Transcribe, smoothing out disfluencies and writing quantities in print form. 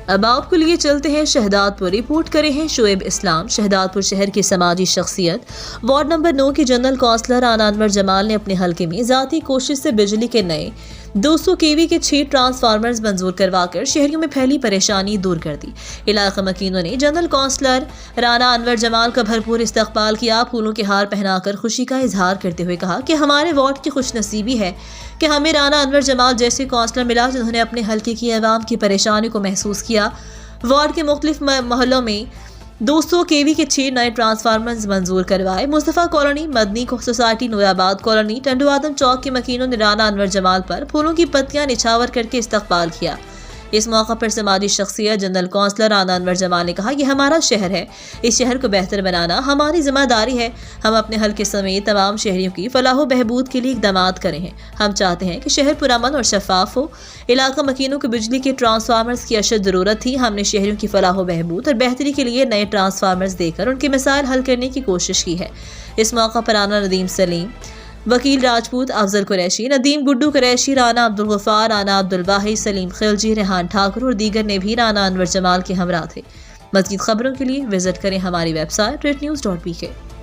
اب آپ کو لیے چلتے ہیں شہدادپور، رپورٹ کرے ہیں شعیب اسلام۔ شہدادپور شہر کی سماجی شخصیت وارڈ نمبر 9 کے جنرل کونسلر رانا انور جمال نے اپنے حلقے میں ذاتی کوشش سے بجلی کے نئے 200 kV کے 6 ٹرانسفارمرز منظور کروا کر شہریوں میں پھیلی پریشانی دور کر دی۔ علاقہ مکینوں نے جنرل کونسلر رانا انور جمال کا بھرپور استقبال کیا، پھولوں کے ہار پہنا کر خوشی کا اظہار کرتے ہوئے کہا کہ ہمارے وارڈ کی خوش نصیبی ہے کہ ہمیں رانا انور جمال جیسے کونسلر ملا جنہوں نے اپنے حلقے کی عوام کی پریشانی کو محسوس کیا۔ وارڈ کے مختلف محلوں میں 200 kV کے 6 نئے ٹرانسفارمرز منظور کروائے۔ مصطفیٰ کالونی، مدنی سوسائٹی، نورآباد کالونی، ٹنڈو آدم چوک کے مکینوں نے رانا انور جمال پر پھولوں کی پتیاں نچھاور کر کے استقبال کیا۔ اس موقع پر سماجی شخصیت جنرل کونسلر رانا انور جمال نے کہا، یہ ہمارا شہر ہے، اس شہر کو بہتر بنانا ہماری ذمہ داری ہے۔ ہم اپنے حلقے سمیت تمام شہریوں کی فلاح و بہبود کے لیے اقدامات کرے ہیں۔ ہم چاہتے ہیں کہ شہر پرامن اور شفاف ہو۔ علاقہ مکینوں کو بجلی کے ٹرانسفارمرز کی اشد ضرورت تھی۔ ہم نے شہریوں کی فلاح و بہبود اور بہتری کے لیے نئے ٹرانسفارمرز دے کر ان کے مسائل حل کرنے کی کوشش کی ہے۔ اس موقع پر رانا ندیم سلیم، وکیل راجپوت، افضل قریشی، ندیم گڈو قریشی، رانا عبدالغفار، رانا عبدالواحد، سلیم خلجی، ریحان ٹھاکر اور دیگر نے بھی رانا انور جمال کے ہمراہ تھے۔ مزید خبروں کے لیے وزٹ کریں ہماری ویب سائٹ rednews.pk۔